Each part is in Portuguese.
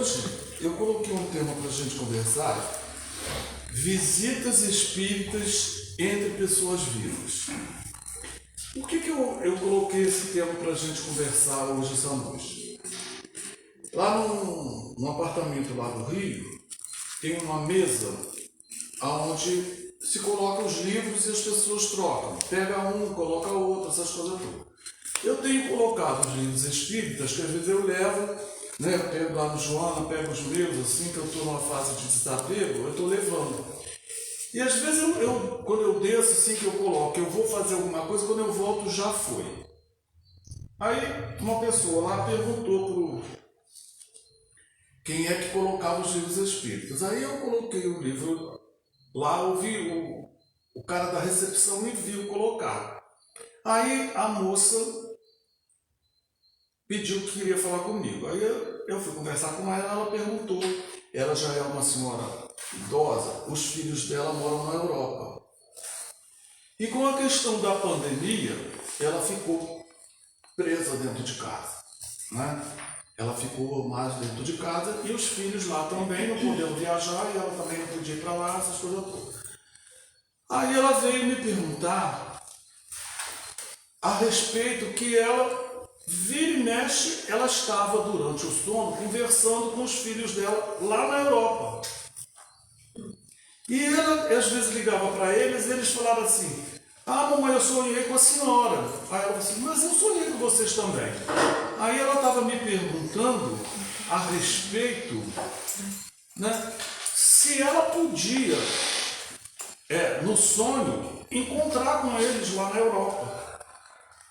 hoje eu coloquei um tema para a gente conversar: visitas espíritas entre pessoas vivas. Por que eu coloquei esse tema para a gente conversar hoje, essa noite? Lá num apartamento lá do Rio, tem uma mesa onde se coloca os livros e as pessoas trocam. Pega um, coloca outro, essas coisas todas. Eu tenho colocado os livros espíritas, que às vezes eu levo, né? Eu pego lá no Joana, pego os livros, assim, que eu estou numa fase de desapego, eu estou levando. E às vezes quando eu desço, assim, que eu coloco, eu vou fazer alguma coisa, quando eu volto já foi. Aí uma pessoa lá perguntou quem é que colocava os livros espíritas. Aí eu coloquei o livro lá, ouvi o cara da recepção me viu colocar. Aí a moça pediu que queria falar comigo. Aí eu fui conversar com ela perguntou. Ela já é uma senhora idosa, os filhos dela moram na Europa. E com a questão da pandemia, ela ficou presa dentro de casa, né? Ela ficou mais dentro de casa e os filhos lá também não podiam viajar e ela também não podia ir para lá, essas coisas todas. Aí ela veio me perguntar a respeito que ela, vira e mexe, ela estava durante o sono conversando com os filhos dela lá na Europa. E ela, às vezes, ligava para eles e eles falavam assim: ah, mamãe, eu sonhei com a senhora. Aí ela falou assim: mas eu sonhei com vocês também. Aí ela estava me perguntando a respeito, né, se ela podia, no sonho, encontrar com eles lá na Europa.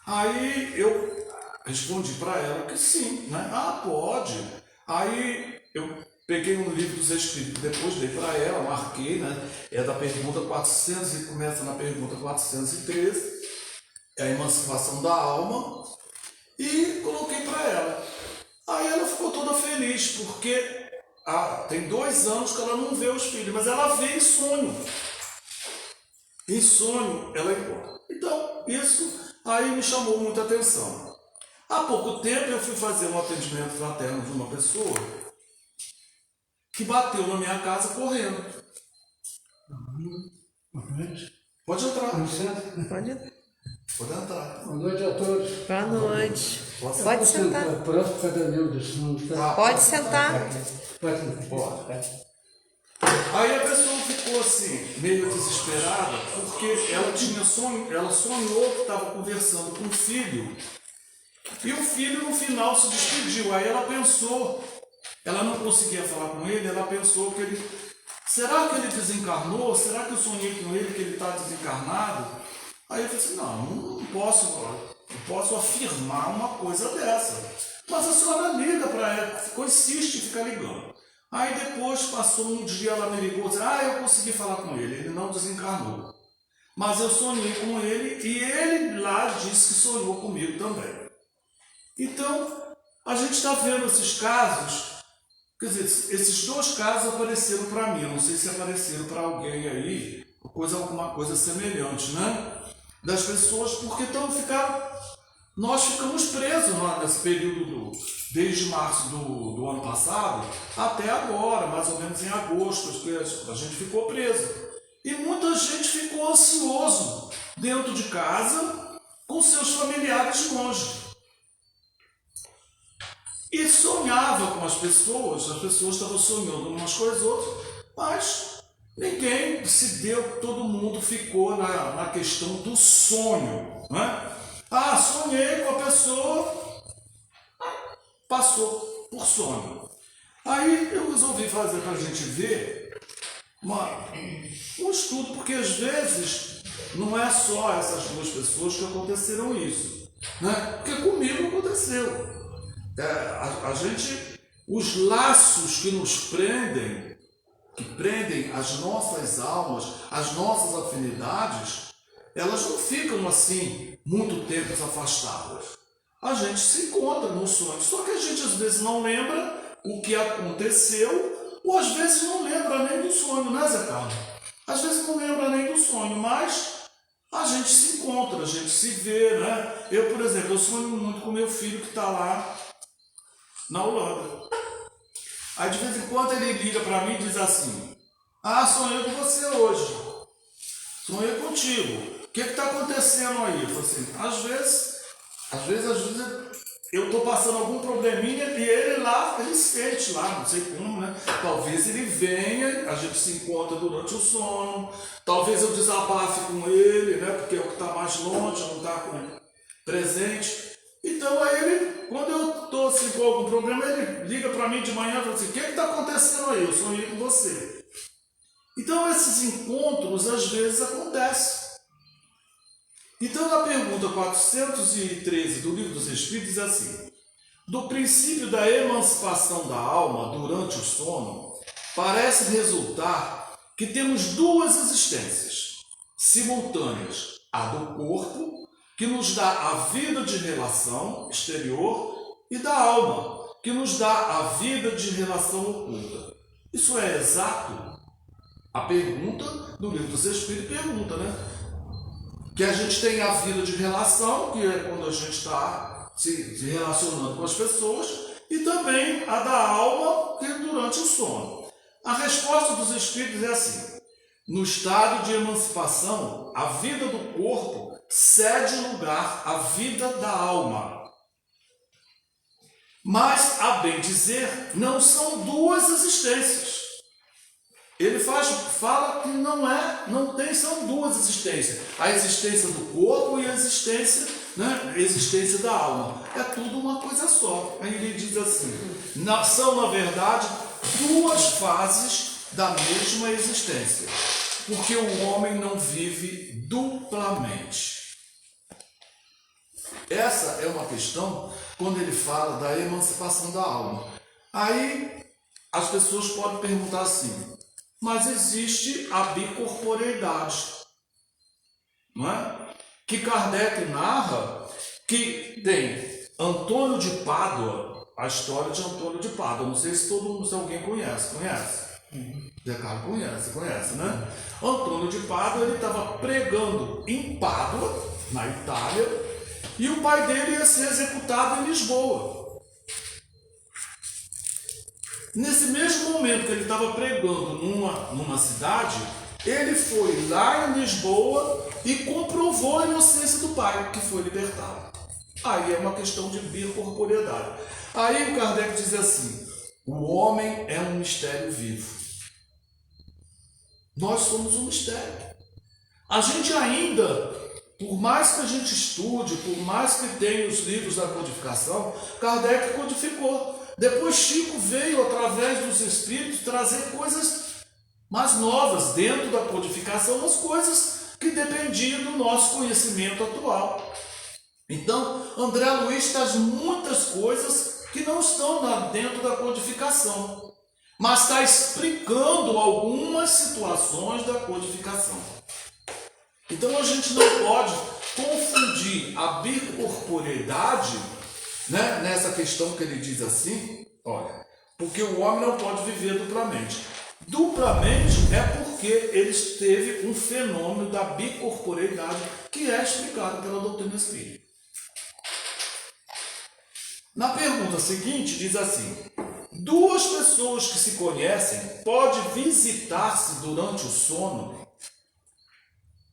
Aí eu respondi para ela que sim, né? Ah, pode. Aí eu peguei um livro dos Espíritos, depois dei para ela, marquei, né? É da pergunta 400 e começa na pergunta 413, é a emancipação da alma, e coloquei para ela. Aí ela ficou toda feliz, porque tem 2 anos que ela não vê os filhos, mas ela vê em sonho. Em sonho ela encontra. Então, isso aí me chamou muita atenção. Há pouco tempo eu fui fazer um atendimento fraterno de uma pessoa que bateu na minha casa correndo. Boa noite. Pode entrar. Com licença. Pode entrar. Pode entrar. Boa noite a todos. Boa noite. Pode Pode sentar. Próximo cada meu Pode sentar. Pode sentar. Pode. Aí a pessoa ficou assim, meio desesperada, porque ela sonhou que estava conversando com o filho, e o filho no final se despediu. Aí ela pensou, ela não conseguia falar com ele, ela pensou que ele, será que ele desencarnou? Será que eu sonhei com ele que ele está desencarnado? Aí eu falei assim: não posso afirmar uma coisa dessa. Mas a senhora liga para ela, insiste em ficar ligando. Aí depois passou um dia, ela me ligou e disse: eu consegui falar com ele não desencarnou. Mas eu sonhei com ele e ele lá disse que sonhou comigo também. Então, a gente está vendo esses casos, quer dizer, esses 2 casos apareceram para mim, eu não sei se apareceram para alguém aí, alguma coisa semelhante, né? Das pessoas, porque nós ficamos presos nesse período desde março do ano passado até agora, mais ou menos em agosto, a gente ficou preso. E muita gente ficou ansioso dentro de casa com seus familiares longe. E sonhava com as pessoas estavam sonhando umas coisas outras, mas ninguém se deu, todo mundo ficou na questão do sonho, né? Sonhei com a pessoa, passou por sonho. Aí eu resolvi fazer para a gente ver um estudo, porque às vezes não é só essas 2 pessoas que aconteceram isso, né? Porque comigo aconteceu. Os laços que nos prendem, que prendem as nossas almas, as nossas afinidades, elas não ficam assim muito tempo afastadas. A gente se encontra no sonho, só que a gente às vezes não lembra o que aconteceu, ou às vezes não lembra nem do sonho, né, Zé Carlos? Às vezes não lembra nem do sonho, mas a gente se encontra, a gente se vê, né? Eu, por exemplo, eu sonho muito com meu filho que está lá na Holanda. Aí de vez em quando ele liga para mim e diz assim: ah, sonhei com você hoje. Sonhei contigo. O que está acontecendo aí? Eu falo assim, às vezes eu estou passando algum probleminha e ele lá, ele sente lá, não sei como, né? Talvez ele venha, a gente se encontra durante o sono, talvez eu desabafe com ele, né? Porque é o que está mais longe, não está presente. Então aí ele, quando eu estou assim, com algum problema, ele liga para mim de manhã e fala assim, o que está acontecendo aí? Eu sonhei com você. Então esses encontros às vezes acontecem. Então na pergunta 413 do Livro dos Espíritos diz assim: do princípio da emancipação da alma durante o sono, parece resultar que temos duas existências simultâneas, a do corpo, que nos dá a vida de relação exterior, e da alma, que nos dá a vida de relação oculta. Isso é exato? A pergunta do Livro dos Espíritos pergunta, né? Que a gente tem a vida de relação, que é quando a gente está se relacionando com as pessoas, e também a da alma, que é durante o sono. A resposta dos Espíritos é assim: no estado de emancipação, a vida do corpo cede lugar à vida da alma. Mas, a bem dizer, não são duas existências. Ele fala que são duas existências. A existência do corpo e a existência da alma. É tudo uma coisa só. Aí ele diz assim: são, na verdade, duas fases da mesma existência. Porque o homem não vive duplamente. Essa é uma questão quando ele fala da emancipação da alma. Aí as pessoas podem perguntar assim: mas existe a bicorporeidade, não é? Que Kardec narra que tem Antônio de Pádua, a história de Antônio de Pádua. Não sei se se alguém conhece. Zé Carlos conhece, né? Antônio de Pádua, ele estava pregando em Pádua, na Itália, e o pai dele ia ser executado em Lisboa. Nesse mesmo momento que ele estava pregando numa cidade, ele foi lá em Lisboa e comprovou a inocência do pai, que foi libertado. Aí é uma questão de bicorporeidade. Aí o Kardec diz assim: o homem é um mistério vivo. Nós somos um mistério. A gente ainda, por mais que a gente estude, por mais que tenha os livros da codificação, Kardec codificou. Depois Chico veio, através dos Espíritos, trazer coisas mais novas dentro da codificação, as coisas que dependiam do nosso conhecimento atual. Então, André Luiz traz muitas coisas que não estão dentro da codificação, mas está explicando algumas situações da codificação. Então, a gente não pode confundir a bicorporeidade, né, nessa questão que ele diz assim, olha, porque o homem não pode viver duplamente. Duplamente é porque ele teve um fenômeno da bicorporeidade que é explicado pela doutrina espírita. Na pergunta seguinte diz assim: duas pessoas que se conhecem podem visitar-se durante o sono?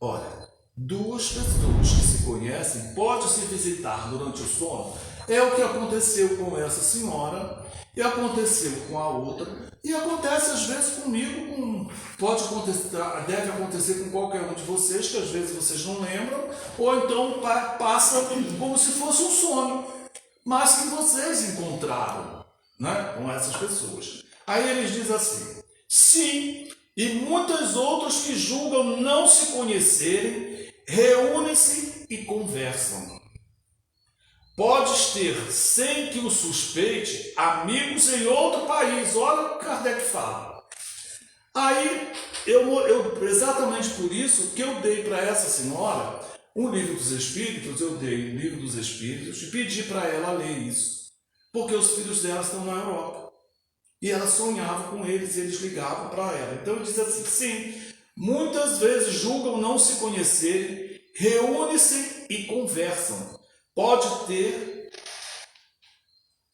Olha, duas pessoas que se conhecem podem se visitar durante o sono. É o que aconteceu com essa senhora, e aconteceu com a outra, e acontece às vezes comigo, pode acontecer, deve acontecer com qualquer um de vocês, que às vezes vocês não lembram, ou então passa como se fosse um sonho, mas que vocês encontraram, né, com essas pessoas. Aí eles dizem assim: sim, e muitas outras que julgam não se conhecerem, reúnem-se e conversam. Podes ter, sem que o suspeite, amigos em outro país. Olha o que Kardec fala. Aí, exatamente por isso que eu dei para essa senhora um livro dos Espíritos, eu dei o livro dos Espíritos e pedi para ela ler isso. Porque os filhos dela estão na Europa. E ela sonhava com eles e eles ligavam para ela. Então ele diz assim: sim, muitas vezes julgam não se conhecerem, reúnem-se e conversam. Pode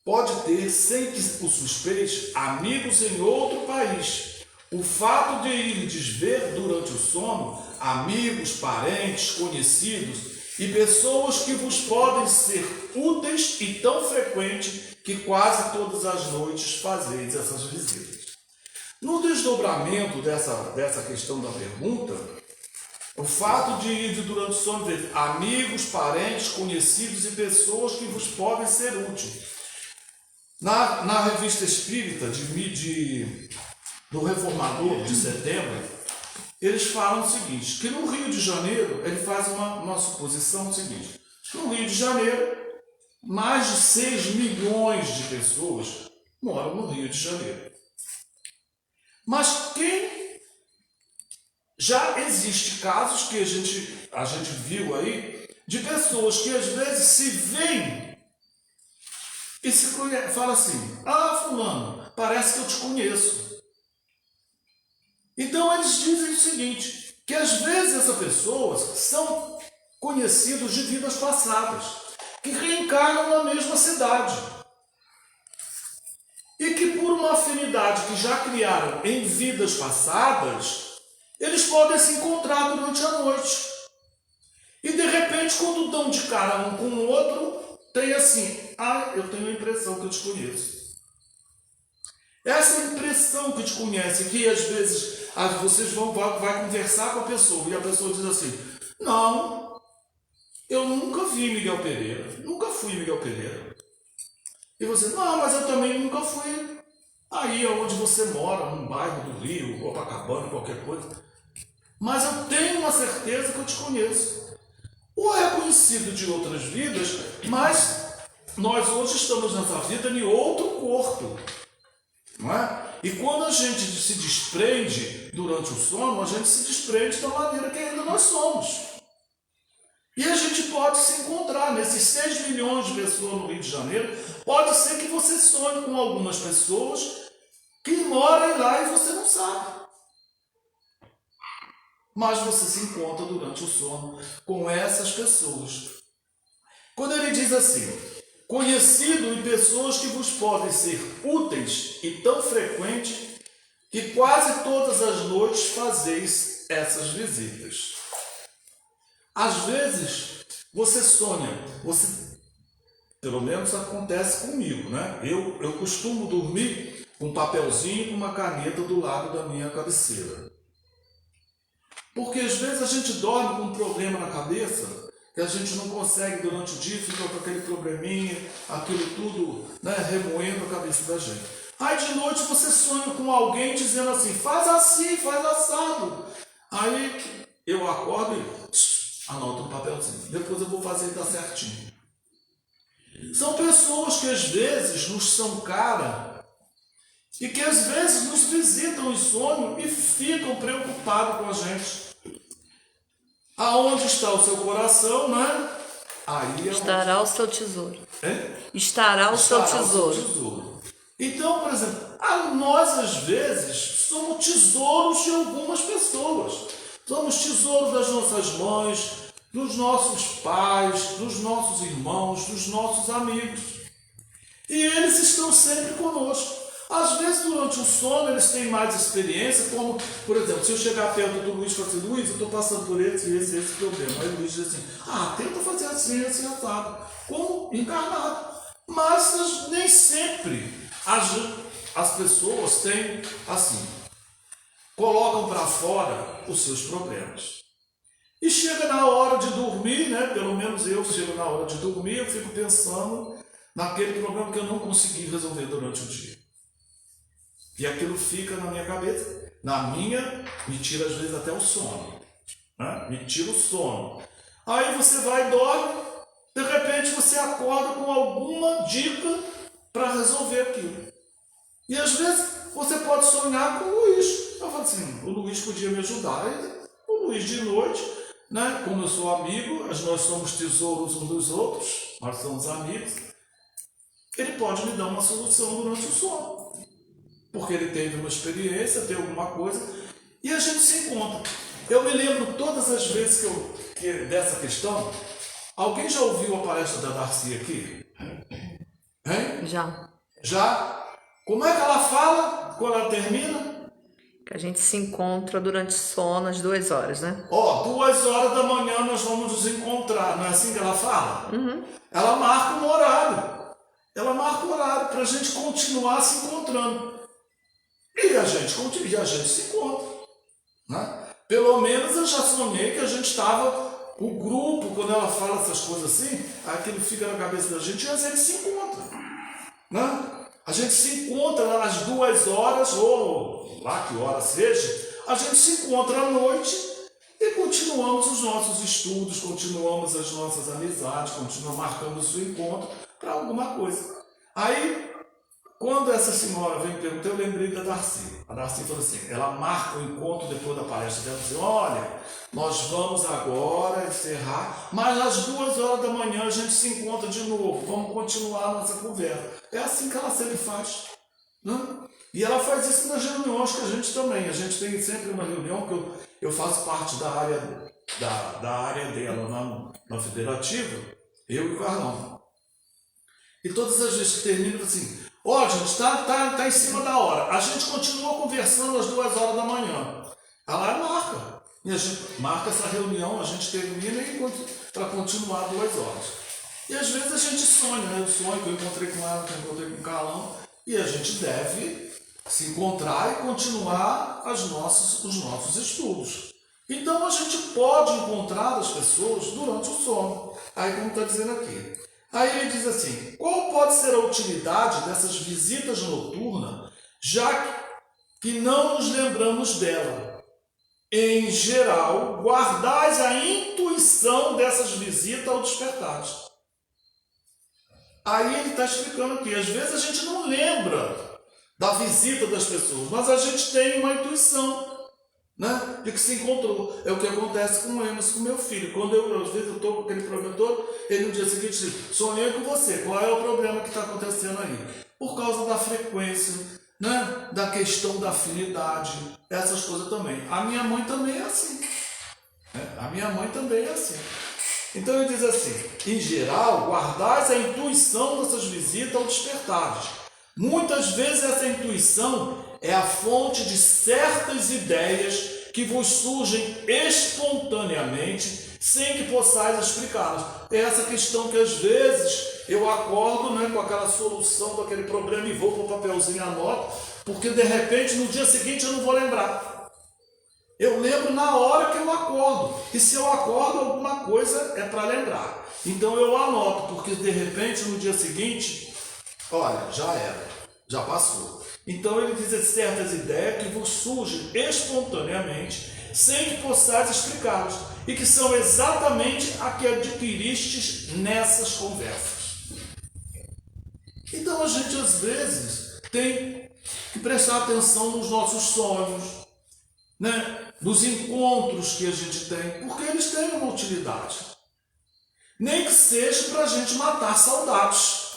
pode ter, sem que o suspeite, amigos em outro país. O fato de irdes ver durante o sono amigos, parentes, conhecidos e pessoas que vos podem ser úteis e tão frequente que quase todas as noites fazeis essas visitas. No desdobramento dessa questão da pergunta, o fato de ir durante o sono ver amigos, parentes, conhecidos e pessoas que vos podem ser úteis. Na revista espírita do Reformador de setembro, eles falam o seguinte, que no Rio de Janeiro, ele faz uma suposição seguinte, no Rio de Janeiro, mais de 6 milhões de pessoas moram no Rio de Janeiro. Mas já existe casos que a gente viu aí, de pessoas que às vezes se veem e se conhecem, fala assim, fulano, parece que eu te conheço. Então eles dizem o seguinte, que às vezes essas pessoas são conhecidos de vidas passadas, que reencarnam na mesma cidade. E que por uma afinidade que já criaram em vidas passadas, eles podem se encontrar durante a noite. E de repente, quando dão de cara um com o outro, tem assim, eu tenho a impressão que eu te conheço. Essa impressão que te conhece, que às vezes vocês vai conversar com a pessoa e a pessoa diz assim, não, eu nunca vi Miguel Pereira, nunca fui Miguel Pereira. E você, não, mas eu também nunca fui aí onde você mora, num bairro do Rio, Copacabana, qualquer coisa. Mas eu tenho uma certeza que eu te conheço. Ou é conhecido de outras vidas, mas nós hoje estamos nessa vida em outro corpo. Não é? E quando a gente se desprende durante o sono, a gente se desprende da maneira que ainda nós somos. E a gente pode se encontrar nesses 6 milhões de pessoas no Rio de Janeiro. Pode ser que você sonhe com algumas pessoas que moram lá e você não sabe. Mas você se encontra durante o sono com essas pessoas. Quando ele diz assim, conhecido em pessoas que vos podem ser úteis e tão frequentes que quase todas as noites fazeis essas visitas. Às vezes, você sonha, pelo menos acontece comigo, né? Eu costumo dormir com um papelzinho e uma caneta do lado da minha cabeceira. Porque às vezes a gente dorme com um problema na cabeça, que a gente não consegue durante o dia, fica com aquele probleminha, aquilo tudo, né, remoendo a cabeça da gente. Aí de noite você sonha com alguém dizendo assim, faz assim, faz assado. Aí eu acordo e anoto um papelzinho. Depois eu vou fazer e dar certinho. São pessoas que às vezes nos são cara e que às vezes nos visitam em sonho e ficam preocupados com a gente. Aonde está o seu coração, né? Aí Estará o seu tesouro. Estará o seu tesouro. Então, por exemplo, nós às vezes somos tesouros de algumas pessoas. Somos tesouros das nossas mães, dos nossos pais, dos nossos irmãos, dos nossos amigos. E eles estão sempre conosco. Às vezes, durante o sono, eles têm mais experiência, como, por exemplo, se eu chegar perto do Luiz e falar assim, Luiz, eu estou passando por esse problema. Aí o Luiz diz assim, tenta fazer assim, assim, assado. Como encarnado. Mas nem sempre as pessoas têm, assim, colocam para fora os seus problemas. E chega na hora de dormir, né? Pelo menos eu chego na hora de dormir, eu fico pensando naquele problema que eu não consegui resolver durante o dia. E aquilo fica na minha cabeça, me tira às vezes até o sono, né? Me tira o sono. Aí você vai e dorme, de repente você acorda com alguma dica para resolver aquilo. E às vezes você pode sonhar com o Luiz. Eu falo assim, o Luiz podia me ajudar. O Luiz de noite, né? Como eu sou amigo, nós somos tesouros uns dos outros, nós somos amigos, ele pode me dar uma solução durante o sono. Porque ele teve uma experiência, tem alguma coisa, e a gente se encontra. Eu me lembro todas as vezes dessa questão. Alguém já ouviu a palestra da Darcy aqui? Hein? Já. Já? Como é que ela fala quando ela termina? Que a gente se encontra durante o sono às 2 horas, né? 2 horas da manhã nós vamos nos encontrar. Não é assim que ela fala? Ela marca um horário. Ela marca um horário para a gente continuar se encontrando. E a gente se encontra. Né? Pelo menos eu já sonhei que a gente estava, o grupo, quando ela fala essas coisas assim, aquilo fica na cabeça da gente e a gente se encontra. Né? A gente se encontra às 2 horas, ou lá que hora seja, a gente se encontra à noite e continuamos os nossos estudos, continuamos as nossas amizades, continuamos marcando o encontro para alguma coisa. Aí, quando essa senhora veio me perguntar, eu lembrei da Darcy. A Darcy falou assim, ela marca o encontro depois da palestra dela, dizendo, olha, nós vamos agora encerrar, mas às 2 horas da manhã a gente se encontra de novo, vamos continuar a nossa conversa. É assim que ela sempre faz. Né? E ela faz isso nas reuniões que a gente também. A gente tem sempre uma reunião que eu faço parte da área dela na federativa, eu e o Carlão. E todas as vezes que termina, assim, ó, gente, tá em cima da hora. A gente continua conversando às 2 horas da manhã. Ela marca. E a gente marca essa reunião, a gente termina para continuar 2 horas. E às vezes a gente sonha, né? Eu sonho que eu encontrei com ela, que eu encontrei com o Carlão. E a gente deve se encontrar e continuar os nossos estudos. Então a gente pode encontrar as pessoas durante o sono. Aí como está dizendo aqui. Aí ele diz assim, qual pode ser a utilidade dessas visitas noturnas, já que não nos lembramos dela? Em geral, guardais a intuição dessas visitas ao despertar. Aí ele está explicando aqui, às vezes a gente não lembra da visita das pessoas, mas a gente tem uma intuição, né, de que se encontrou. É o que acontece com o Emerson, com meu filho. Quando às vezes eu estou com aquele problema todo, ele no dia seguinte diz, sonhei com você, qual é o problema que está acontecendo aí? Por causa da frequência, né, da questão da afinidade, essas coisas também. A minha mãe também é assim. Né? A minha mãe também é assim. Então ele diz assim, em geral, guardais a intuição dessas visitas ao despertar. Muitas vezes essa intuição é a fonte de certas ideias que vos surgem espontaneamente, sem que possais explicá-las. É essa questão que às vezes eu acordo, né, com aquela solução daquele problema e vou para o papelzinho e anoto, porque de repente no dia seguinte eu não vou lembrar. Eu lembro na hora que eu acordo. E se eu acordo, alguma coisa é para lembrar. Então eu anoto, porque de repente no dia seguinte, olha, já era, já passou. Então ele diz certas ideias que vos surgem espontaneamente, sem que possais explicá-las, e que são exatamente a que adquiristes nessas conversas. Então a gente às vezes tem que prestar atenção nos nossos sonhos, né? Dos encontros que a gente tem, porque eles têm uma utilidade. Nem que seja para a gente matar saudades.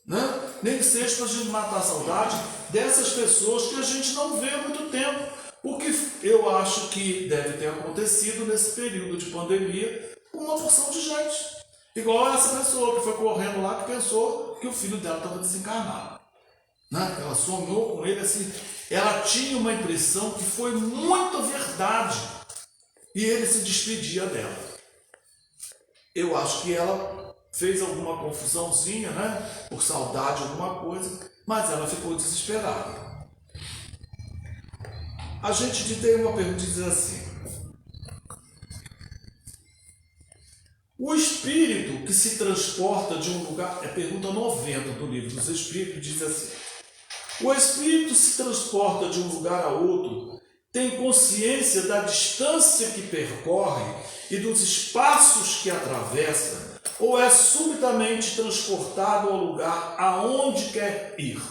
Né? Nem que seja para a gente matar a saudade dessas pessoas que a gente não vê há muito tempo. O que eu acho que deve ter acontecido nesse período de pandemia com uma porção de gente. Igual essa pessoa que foi correndo lá que pensou que o filho dela estava desencarnado. Né? Ela sonhou com ele assim, ela tinha uma impressão que foi muito verdade e ele se despedia dela. Eu acho que ela fez alguma confusãozinha, né? Por saudade, alguma coisa, mas ela ficou desesperada. A gente tem uma pergunta que diz assim, o espírito que se transporta de um lugar, é pergunta 90 do livro dos Espíritos, diz assim, o espírito se transporta de um lugar a outro, tem consciência da distância que percorre e dos espaços que atravessa, ou é subitamente transportado ao lugar aonde quer ir?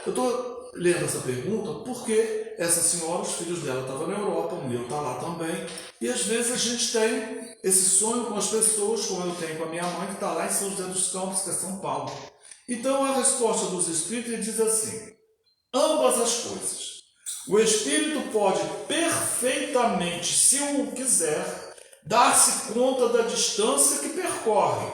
Eu estou lendo essa pergunta porque essa senhora, os filhos dela estavam na Europa, o meu está lá também, e às vezes a gente tem esse sonho com as pessoas, como eu tenho com a minha mãe, que está lá em São José dos Campos, que é São Paulo. Então a resposta dos Espíritos diz assim, ambas as coisas. O Espírito pode perfeitamente, se o quiser, dar-se conta da distância que percorre,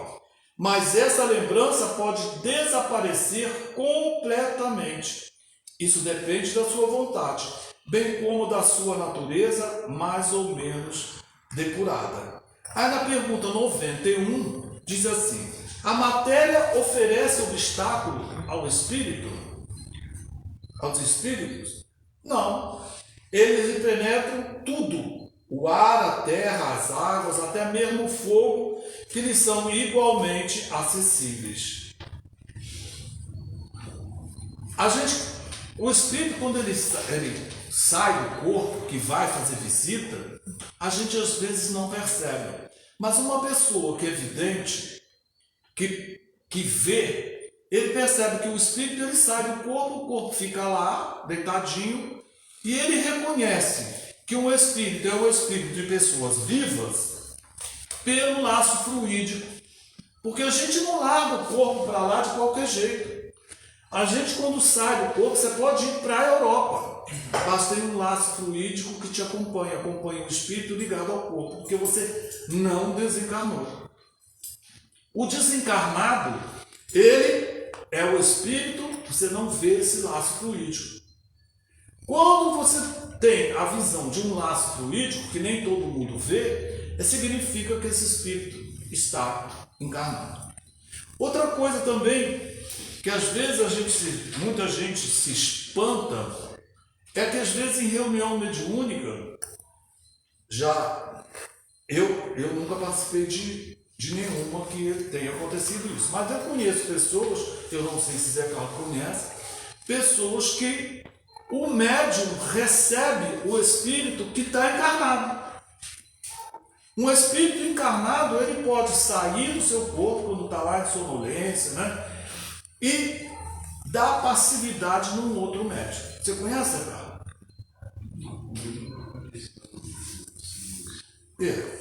mas essa lembrança pode desaparecer completamente. Isso depende da sua vontade, bem como da sua natureza mais ou menos depurada. Aí na pergunta 91 diz assim: a matéria oferece obstáculo ao espírito? Aos espíritos? Não. Eles penetram tudo: o ar, a terra, as águas, até mesmo o fogo, que lhes são igualmente acessíveis. O espírito, quando ele sai do corpo, que vai fazer visita, a gente às vezes não percebe. Mas uma pessoa que é vidente, que vê, ele percebe que o espírito ele sai do corpo, o corpo fica lá, deitadinho, e ele reconhece que um espírito é um espírito de pessoas vivas pelo laço fluídico. Porque a gente não larga o corpo para lá de qualquer jeito. A gente, quando sai do corpo, você pode ir para a Europa, mas tem um laço fluídico que te acompanha o espírito ligado ao corpo, porque você não desencarnou. O desencarnado, ele é o espírito, você não vê esse laço fluídico. Quando você tem a visão de um laço fluídico, que nem todo mundo vê, significa que esse espírito está encarnado. Outra coisa também, que às vezes muita gente se espanta, é que às vezes em reunião mediúnica, eu nunca participei de nenhuma que tenha acontecido isso, mas eu conheço pessoas, eu não sei se Zé Carlos conhece, pessoas que o médium recebe o espírito que está encarnado. Um espírito encarnado, ele pode sair do seu corpo quando está lá em sonolência, né? E dar passividade num outro médium. Você conhece, Carlos?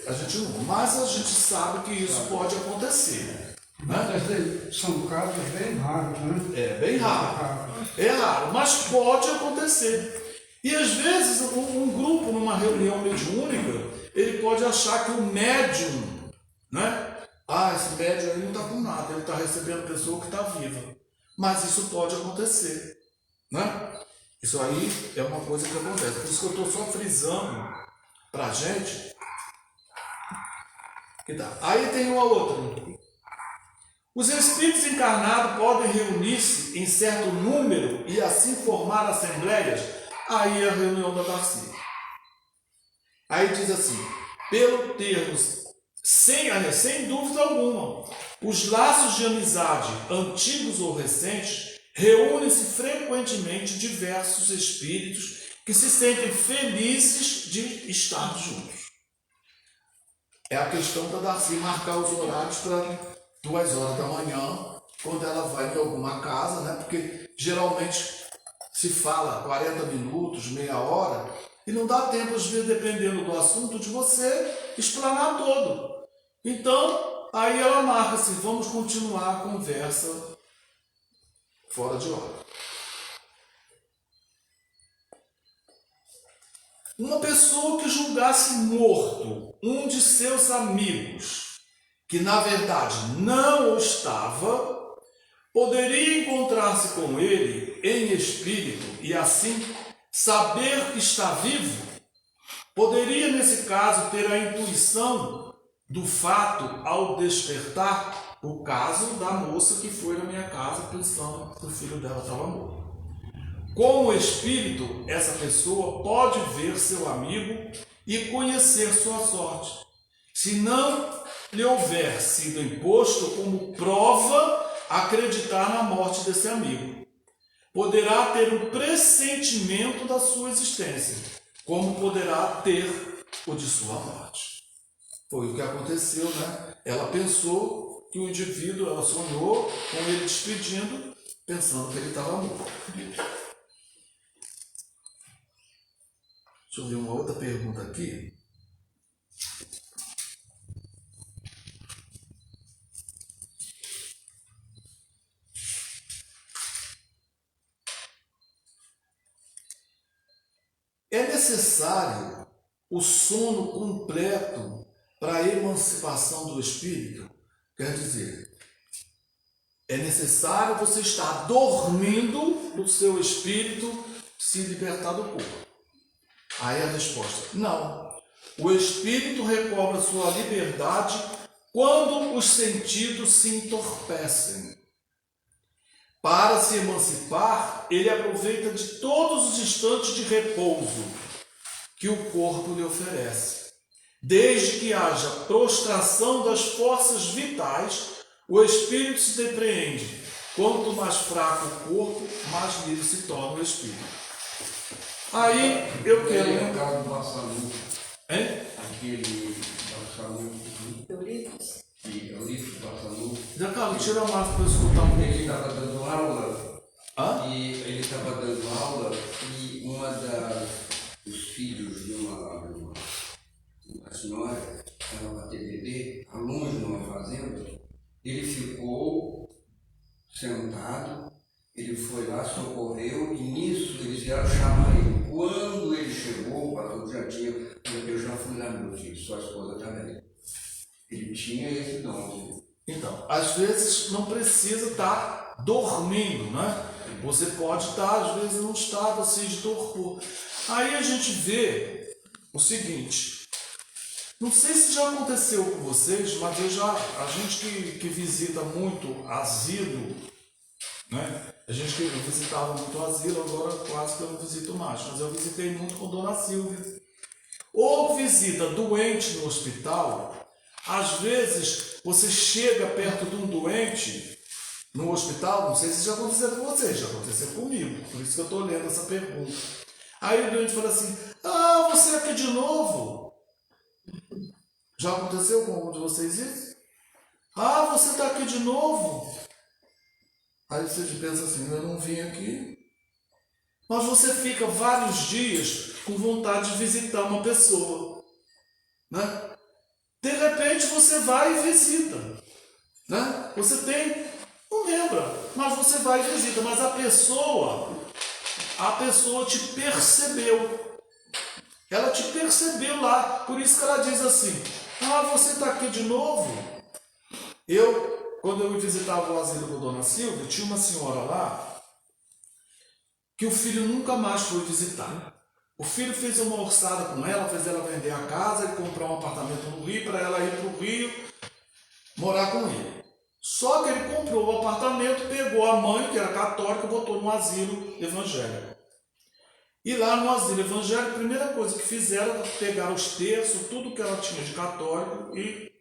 A gente não, mas a gente sabe que isso pode acontecer. Né? São casos bem raros, né? É bem raro. É raro, mas pode acontecer. E às vezes um grupo numa reunião mediúnica, ele pode achar que o médium, né? Esse médium aí não está com nada, ele está recebendo pessoa que está viva. Mas isso pode acontecer, né? Isso aí é uma coisa que acontece. Por isso que eu estou só frisando para a gente. Aí tem uma outra. Os espíritos encarnados podem reunir-se em certo número e assim formar assembleias. Aí é a reunião da Darcy. Aí diz assim: pelo termos, sem dúvida alguma, os laços de amizade, antigos ou recentes, reúnem-se frequentemente diversos espíritos que se sentem felizes de estar juntos. É a questão da Darcy marcar os horários para 2 horas da manhã, quando ela vai em alguma casa, né? Porque geralmente se fala 40 minutos, meia hora, e não dá tempo, às vezes, dependendo do assunto, de você explanar todo. Então, aí ela marca assim: vamos continuar a conversa fora de hora. Uma pessoa que julgasse morto um de seus amigos, que na verdade não o estava, poderia encontrar-se com ele em espírito e assim saber que está vivo? Poderia, nesse caso, ter a intuição do fato ao despertar? O caso da moça que foi na minha casa pensando que o filho dela estava morto. Como espírito, essa pessoa pode ver seu amigo e conhecer sua sorte. Se não lhe houver sido imposto como prova acreditar na morte desse amigo, poderá ter um pressentimento da sua existência, como poderá ter o de sua morte. Foi o que aconteceu, né? Ela pensou que o indivíduo, ela sonhou com ele despedindo, pensando que ele estava morto. Deixa eu ver uma outra pergunta aqui. É necessário o sono completo para a emancipação do espírito? Quer dizer, é necessário você estar dormindo para o seu espírito se libertar do corpo. Aí a resposta: não. O espírito recobra sua liberdade quando os sentidos se entorpecem. Para se emancipar, ele aproveita de todos os instantes de repouso que o corpo lhe oferece. Desde que haja prostração das forças vitais, o espírito se depreende. Quanto mais fraco o corpo, mais livre se torna o espírito. Aí eu quero lembrar do Bassalu. Hein? Aquele Bassalu. Euripides? Que é o livro do Bassalu. Zé Carlos, tira a máscara para eu escutar um Ele pouquinho. estava dando aula. Hã? E ele estava dando aula e dos filhos de uma senhora, que era uma TBD, longe numa fazenda, ele ficou sentado, ele foi lá, socorreu, e nisso eles vieram chamar ele. Quando ele chegou, o pastor já tinha, eu já fui lá, meu filho, sua esposa também. Ele tinha esse dom. Então, às vezes não precisa estar dormindo, né? Você pode estar, às vezes, num estado assim de torpor. Aí a gente vê o seguinte, não sei se já aconteceu com vocês, mas a gente que visita muito asilo, né? A gente que visitava muito asilo, agora quase que eu não visito mais, mas eu visitei muito com Dona Silvia. Ou visita doente no hospital, às vezes você chega perto de um doente no hospital, não sei se já aconteceu com vocês, já aconteceu comigo, por isso que eu estou lendo essa pergunta. Aí o doente fala assim: ah, você é aqui de novo? Já aconteceu com algum de vocês isso? Ah, você está aqui de novo? Aí você pensa assim: eu não vim aqui. Mas você fica vários dias com vontade de visitar uma pessoa, né? De repente você vai e visita, né? Você não lembra, mas você vai e visita, mas a pessoa te percebeu. Ela te percebeu lá, por isso que ela diz assim: ah, você está aqui de novo? Quando eu visitava o asilo com a Dona Silvia, tinha uma senhora lá que o filho nunca mais foi visitar. O filho fez uma orçada com ela, fez ela vender a casa e comprar um apartamento no Rio para ela ir para o Rio morar com ele. Só que ele comprou o apartamento, pegou a mãe, que era católica, e botou no asilo evangélico. E lá no asilo evangélico, a primeira coisa que fizeram era pegar os terços, tudo que ela tinha de católico e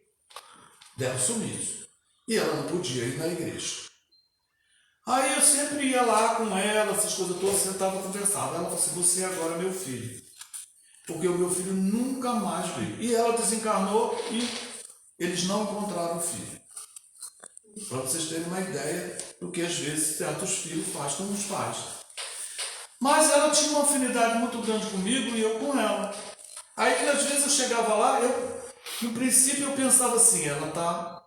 deram sumiço. E ela não podia ir na igreja. Aí eu sempre ia lá com ela, essas coisas todas, sentava e conversava. Ela falou assim: você agora é meu filho. Porque o meu filho nunca mais veio. E ela desencarnou e eles não encontraram o filho. Para vocês terem uma ideia do que às vezes certos filhos fazem com os pais. Mas ela tinha uma afinidade muito grande comigo e eu com ela. Aí que às vezes eu chegava lá, no princípio eu pensava assim: ela está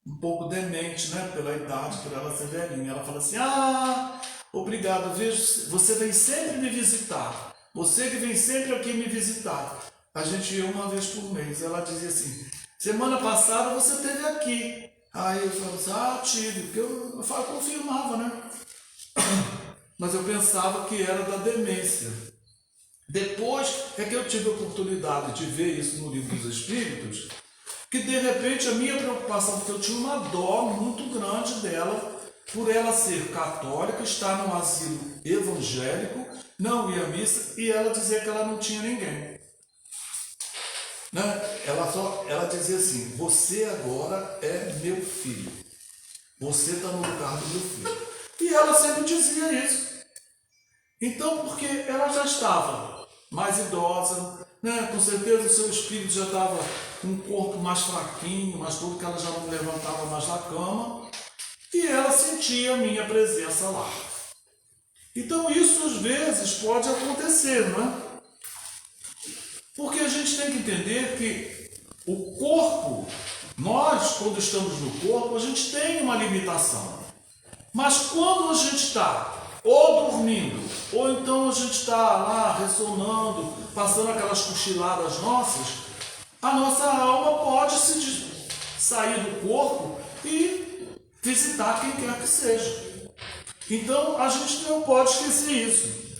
um pouco demente, né, pela idade, por ela ser velhinha. Ela fala assim: ah, obrigado, vejo, você vem sempre me visitar. Você que vem sempre aqui me visitar. A gente ia uma vez por mês. Ela dizia assim: semana passada você esteve aqui. Aí eu falava assim: ah, tive, porque eu confirmava, né? Mas eu pensava que era da demência. Depois é que eu tive a oportunidade de ver isso no Livro dos Espíritos, que de repente a minha preocupação, porque eu tinha uma dó muito grande dela, por ela ser católica, estar num asilo evangélico, não ia à missa, e ela dizia que ela não tinha ninguém. Né? Ela dizia assim: você agora é meu filho. Você está no lugar do meu filho. E ela sempre dizia isso. Então, porque ela já estava mais idosa, né? Com certeza o seu espírito já estava com um corpo mais fraquinho, mas tudo que ela já não levantava mais da cama, e ela sentia a minha presença lá. Então isso às vezes pode acontecer, não é? Porque a gente tem que entender que o corpo, nós quando estamos no corpo, a gente tem uma limitação. Mas quando a gente está ou dormindo, ou então a gente está lá ressonando, passando aquelas cochiladas nossas, a nossa alma pode sair do corpo e visitar quem quer que seja. Então a gente não pode esquecer isso.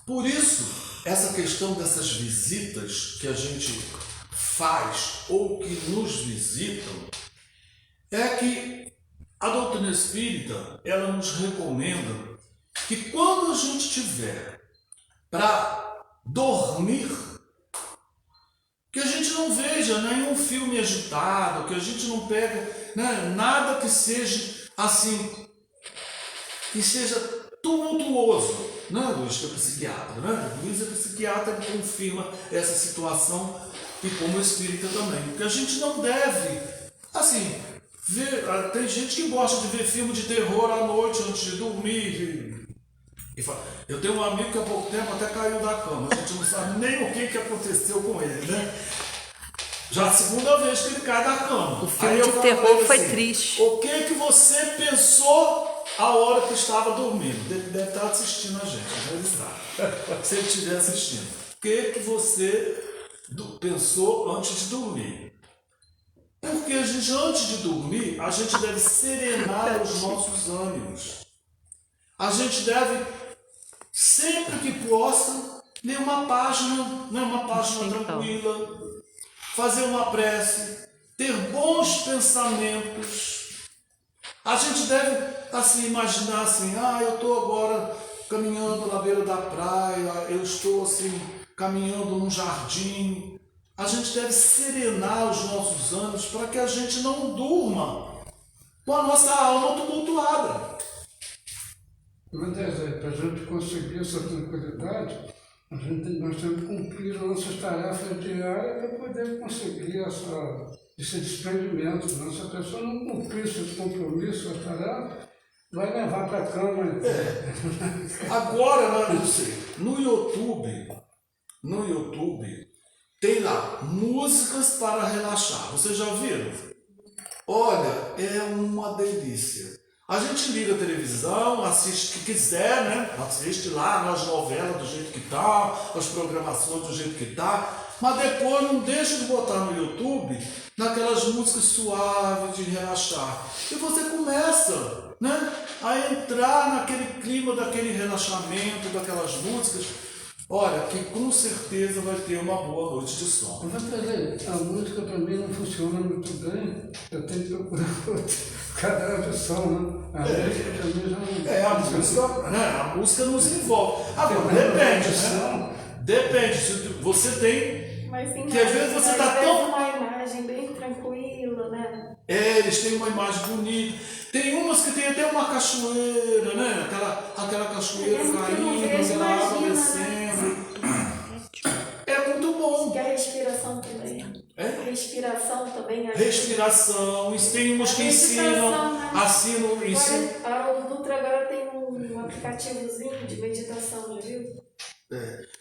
Por isso, essa questão dessas visitas que a gente faz ou que nos visitam, é que a doutrina espírita, ela nos recomenda que quando a gente tiver para dormir, que a gente não veja nenhum filme agitado, que a gente não pega, né, nada que seja assim, que seja tumultuoso, né, Luiz, que é psiquiatra, né? Luiz é psiquiatra que confirma essa situação e como espírita também. Porque a gente não deve, assim, ver, tem gente que gosta de ver filme de terror à noite antes de dormir. Eu tenho um amigo que há pouco tempo até caiu da cama, a gente não sabe nem o que aconteceu com ele, né? Já a segunda vez que ele cai da cama. O filme de terror foi triste. O que você pensou a hora que estava dormindo? Deve estar assistindo a gente, deve estar. Se ele estiver assistindo. O que você pensou antes de dormir? Porque a gente, antes de dormir, a gente deve serenar os nossos ânimos. A gente deve, sempre que possa, ler uma página, tranquila, fazer uma prece, ter bons pensamentos. A gente deve assim, imaginar assim, eu estou agora caminhando na beira da praia, eu estou assim, caminhando num jardim. A gente deve serenar os nossos ânimos para que a gente não durma com a nossa alma tumultuada. Mas, para a gente conseguir essa tranquilidade, nós temos que cumprir as nossas tarefas diárias para poder conseguir esse desprendimento. Se a pessoa não cumprir esse compromisso, essa tarefa, vai levar para a cama. Agora, não sei, no YouTube, tem lá músicas para relaxar. Vocês já viram? Olha, é uma delícia. A gente liga a televisão, assiste o que quiser, né? Assiste lá nas novelas do jeito que tá, as programações do jeito que tá, mas depois não deixa de botar no YouTube naquelas músicas suaves de relaxar. E você começa, né, a entrar naquele clima daquele relaxamento, daquelas músicas. Olha, que com certeza vai ter uma boa noite de sono. Mas peraí, a música para mim não funciona muito bem, eu tenho que procurar cada audição, né? A música para mim já não... A música nos envolve. Agora, depende, né? Depende, se você tem... Mas tem que às vezes você está tão... uma imagem bem tranquila, né? Eles têm uma imagem bonita. Tem umas que tem até uma cachoeira, né? Aquela cachoeira caindo, aquela água descendo. É muito bom. E a respiração também. É? A respiração também. Respiração. Tem uns que ensinam. Agora, o Dutra agora tem um aplicativozinho de meditação, já viu?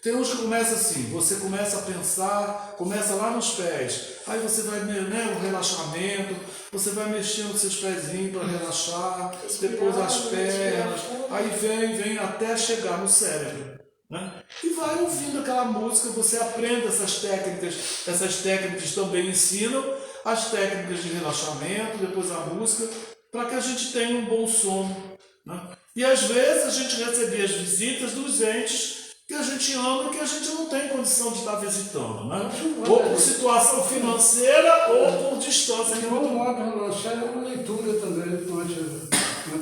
Tem uns que começa assim, você começa a pensar, começa lá nos pés, aí você vai, né, o relaxamento, você vai mexendo os seus pezinhos para relaxar, depois as pernas, aí vem até chegar no cérebro, né? E vai ouvindo aquela música, você aprende essas técnicas também ensinam, as técnicas de relaxamento, depois a música, para que a gente tenha um bom sono, né? E às vezes a gente recebe as visitas dos entes que a gente ama e que a gente não tem condição de estar visitando, né? Ou por situação financeira ou por distância. De um modo relaxar é uma leitura também, pode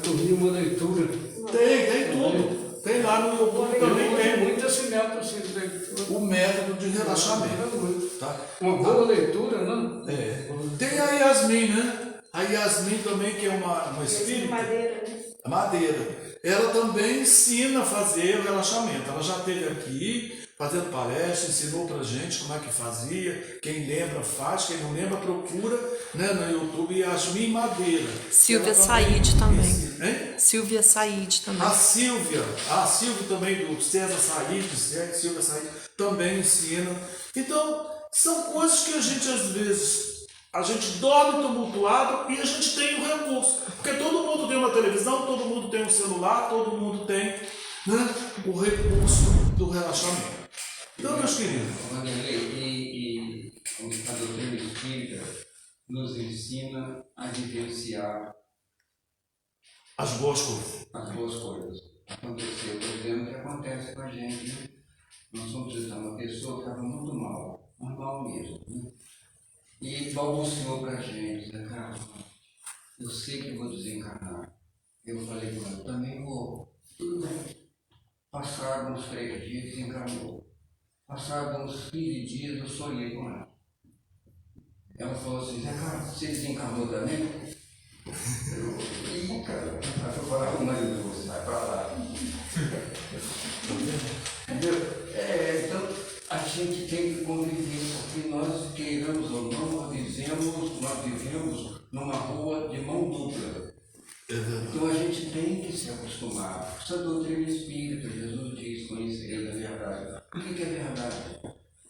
dormir uma leitura. Tem tudo. Tem lá no YouTube também, tem muito esse método assim, de leitura. O método de relaxamento. Tá? Uma boa leitura, não? Tem a Yasmin, né? A Yasmin também, que é uma espírita. Madeira, né? Madeira. Ela também ensina a fazer o relaxamento. Ela já esteve aqui fazendo palestra, ensinou pra gente como é que fazia. Quem lembra faz, quem não lembra procura, né, no YouTube Yasmin Madeira. Silvia Said também. Hein? Silvia Said também. A Silvia também, do César Said, Silvia Said, também ensina. Então, são coisas que a gente às vezes... A gente dorme tumultuado e a gente tem um recurso. Porque todo mundo tem uma televisão, todo mundo tem um celular, todo mundo tem, né, o recurso do relaxamento. Então, meus queridos. Vanderlei, a doutrina espírita nos ensina a vivenciar As boas coisas. as boas coisas. Aconteceu, por exemplo, o que acontece com a gente, né? Nós vamos visitar uma pessoa que estava muito mal mesmo, né? E balbuciou para a gente, né, cara? Eu sei que vou desencarnar. Eu falei com ela, também vou. Tudo bem. Passaram uns 3 dias, desencarnou. Passaram uns 15 dias, eu sonhei com ela. Ela falou assim, Zé Carlos, você desencarnou também? Ih, cara, aí eu falava com o marido, você vai pra lá. Entendeu? Então, a gente tem que conviver, porque nós, queiramos ou não, nós vivemos numa rua de mão dupla. Então a gente tem que se acostumar. Essa doutrina espírita, Jesus diz, conhecer a verdade. O que é verdade?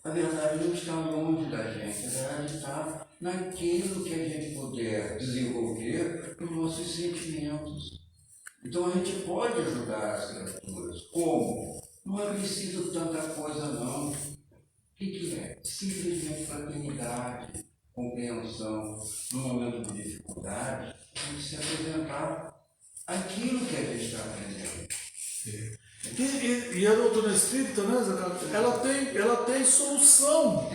A verdade não está longe da gente, a verdade está naquilo que a gente puder desenvolver nos nossos sentimentos. Então a gente pode ajudar as criaturas. Como? Não é preciso tanta coisa não. O que é? Simplesmente fraternidade, compreensão. No momento de dificuldade, tem que se apresentar aquilo que a gente está aprendendo. E a doutrina espírita, né, Zé Carlos, ela tem solução.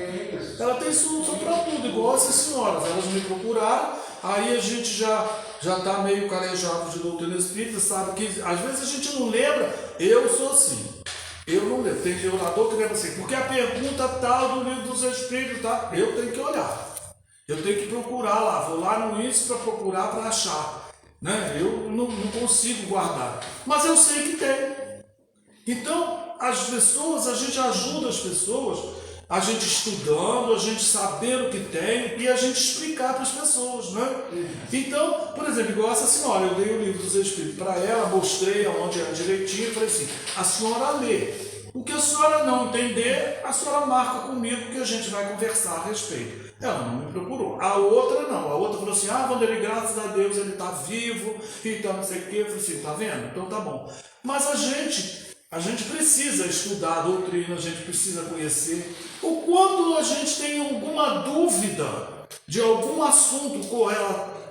Ela tem solução para tudo, igual essas senhoras. Elas me procuraram, aí a gente já está meio calejado de doutrina espírita, sabe que às vezes a gente não lembra. Eu sou assim. Eu não lembro. Tem orador que lembra assim, porque a pergunta tal do livro dos Espíritos, tá? Eu tenho que olhar. Eu tenho que procurar lá. Vou lá no índice para procurar, para achar. Né? Eu não consigo guardar. Mas eu sei que tem. Então, as pessoas, a gente ajuda as pessoas, a gente estudando, a gente saber o que tem e a gente explicar para as pessoas, né? Então, por exemplo, igual essa senhora, eu dei o livro dos Espíritos para ela, mostrei aonde era direitinho, falei assim, a senhora lê. O que a senhora não entender, a senhora marca comigo que a gente vai conversar a respeito. Ela não me procurou. A outra não. A outra falou assim, Vanderlei, graças a Deus ele está vivo, então não sei o quê. Eu falei assim, tá vendo? Então tá bom. Mas a gente precisa estudar a doutrina, a gente precisa conhecer. Ou quando a gente tem alguma dúvida de algum assunto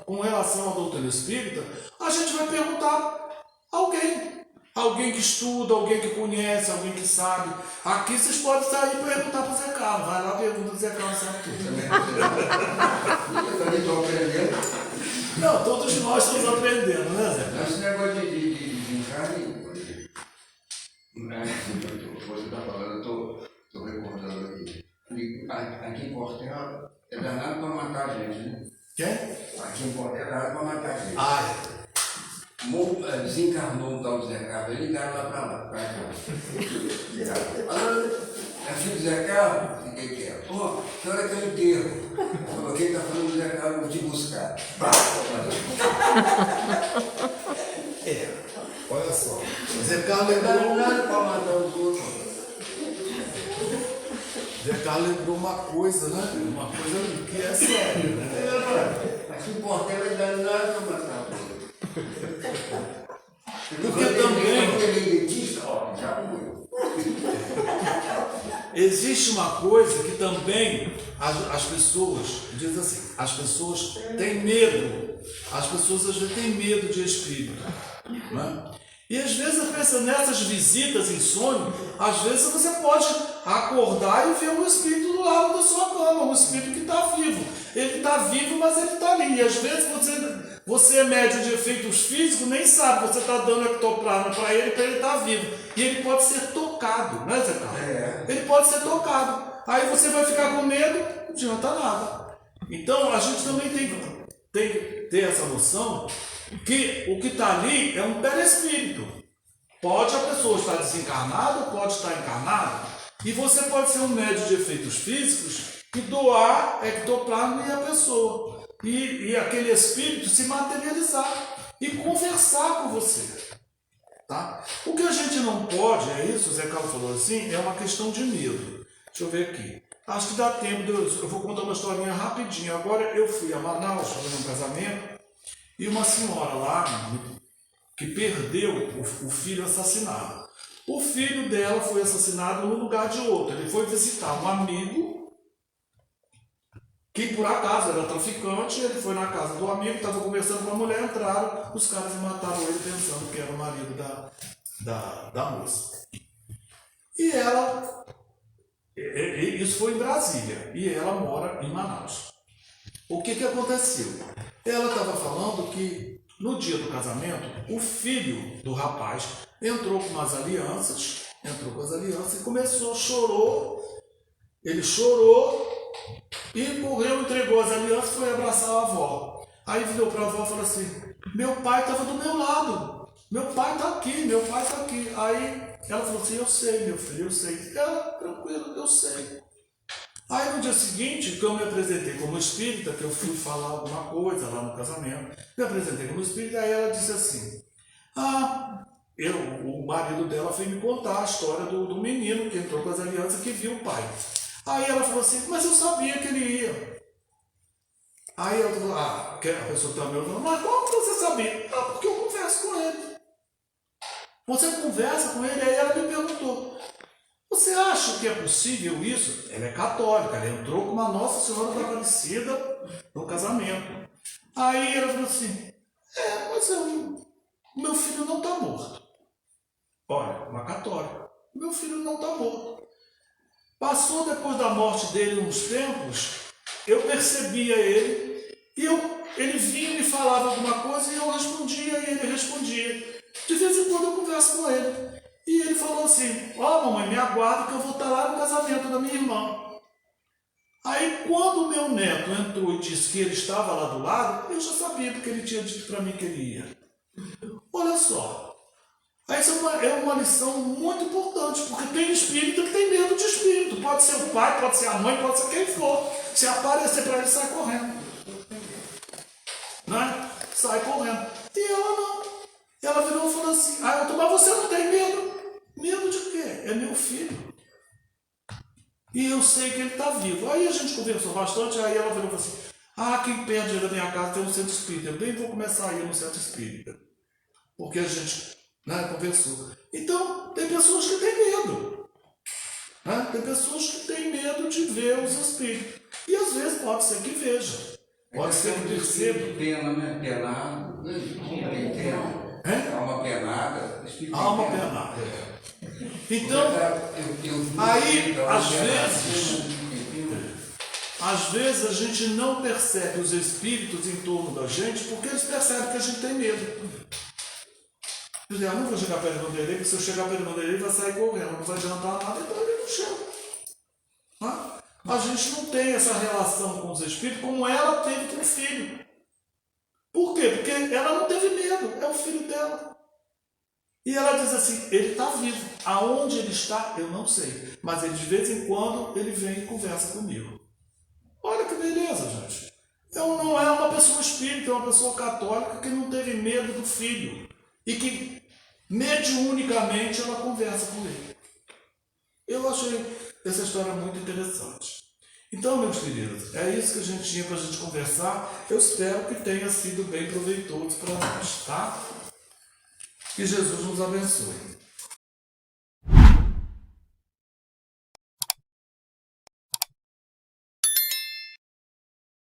com relação à doutrina espírita, a gente vai perguntar a alguém. Alguém que estuda, alguém que conhece, alguém que sabe. Aqui vocês podem sair e perguntar para o Zé Carlos. Vai lá, pergunta para o Zé Carlos, sabe tudo. Eu também estou aprendendo. Não, todos nós estamos aprendendo, né, Zé? Esse negócio de desencarne, você está falando, eu estou recordando aqui. Aqui em Portela é danado para matar a gente, né? Quem? Aqui em Portela é danado para matar a gente. Desencarnou um tal Zé Carlos, ligaram lá para cá. É filho do Zé Carlos? Fiquei quieto. Pô, que hora que eu enterro? Quem está falando do Zé Carlos, vou te buscar. Olha só. Zé Carlos lembrou. Nada para matar os outros. Zé Carlos lembrou uma coisa, né? Uma coisa que é séria, né? Aqui em Portela ainda nada para matar os outros. Porque também existe uma coisa que também as pessoas, diz assim, as pessoas têm medo. As pessoas às vezes têm medo de espírito, né? E às vezes, pensando nessas visitas em sonho, às vezes você pode acordar e ver um espírito do lado da sua cama, um espírito que está vivo. Ele está vivo, mas ele está ali. E às vezes você é médium de efeitos físicos, nem sabe, você está dando ectoplasma para ele estar vivo. E ele pode ser tocado, né, Zé Carlos? Ele pode ser tocado. Aí você vai ficar com medo, não adianta nada. Então a gente também tem que ter essa noção que o que está ali é um perispírito. Pode a pessoa estar desencarnada, pode estar encarnada. E você pode ser um médium de efeitos físicos e doar ectoplasma e a pessoa. E aquele espírito se materializar e conversar com você. Tá? O que a gente não pode, é isso, o Zé Carlos falou assim, é uma questão de medo. Deixa eu ver aqui. Acho que dá tempo, eu vou contar uma historinha rapidinho. Agora eu fui a Manaus fazer um casamento e uma senhora lá que perdeu o filho assassinado. O filho dela foi assassinado no lugar de outro. Ele foi visitar um amigo que por acaso era traficante, ele foi na casa do amigo, estava conversando com a mulher, entraram, os caras mataram ele pensando que era o marido da moça. E ela, isso foi em Brasília, e ela mora em Manaus. O que aconteceu? Ela estava falando que no dia do casamento, o filho do rapaz entrou com as alianças e chorou. Ele chorou e correu, entregou as alianças e foi abraçar a avó. Aí virou para a avó e falou assim: meu pai estava do meu lado, meu pai está aqui, meu pai está aqui. Aí ela falou assim: eu sei, meu filho, eu sei. Ela, tranquilo, eu sei. Aí no dia seguinte, que eu me apresentei como espírita, que eu fui falar alguma coisa lá no casamento, me apresentei como espírita, aí ela disse assim: o marido dela foi me contar a história do menino que entrou com as alianças, que viu o pai. Aí ela falou assim: mas eu sabia que ele ia. Aí ela falou: que a pessoa também falou: mas como que você sabia? Porque eu converso com ele. Você conversa com ele? Aí ela me perguntou: você acha que é possível isso? Ela é católica, ela entrou com uma Nossa Senhora da Aparecida no casamento. Aí ela falou assim: mas meu filho não está morto. Olha, uma católica, meu filho não está morto. Passou depois da morte dele uns tempos, eu percebia ele, e ele vinha e me falava alguma coisa e eu respondia e ele respondia. De vez em quando eu converso com ele. E ele falou assim: mamãe, me aguarda que eu vou estar lá no casamento da minha irmã. Aí quando o meu neto entrou e disse que ele estava lá do lado, eu já sabia, porque ele tinha dito para mim que ele ia. Olha só. Aí isso é uma lição muito importante, porque tem espírito que tem medo de espírito. Pode ser o pai, pode ser a mãe, pode ser quem for. Se aparecer para ele, sai correndo. Né? Sai correndo. E ela não. Ela virou e falou assim: mas você não tem medo? Medo de quê? É meu filho. E eu sei que ele está vivo. Aí a gente conversou bastante, aí ela virou e falou assim: aqui perto da minha casa tem um centro espírita. Eu nem vou começar a ir no centro espírita. Porque a gente conversou. Então, tem pessoas que têm medo. Né? Tem pessoas que têm medo de ver os espíritos. E às vezes pode ser que veja. Pode ser que perceba. Pena, né? Penado. Alma penada. Alma penada. Então, aí, às vezes a gente não percebe os espíritos em torno da gente porque eles percebem que a gente tem medo. Eu não vou chegar perto do Vanderlei, porque se eu chegar perto do Vanderlei, ele vai sair correndo, não vai adiantar nada, então ele não chega. A gente não tem essa relação com os espíritos como ela teve com o filho. Por quê? Porque ela não teve medo, é o filho dela. E ela diz assim: ele está vivo. Aonde ele está, eu não sei. Mas ele, de vez em quando, ele vem e conversa comigo. Olha que beleza, gente. Não é uma pessoa espírita, é uma pessoa católica que não teve medo do filho. E que, mediunicamente, ela conversa com ele. Eu achei essa história muito interessante. Então, meus queridos, é isso que a gente tinha para a gente conversar. Eu espero que tenha sido bem proveitoso para nós, tá? Que Jesus nos abençoe.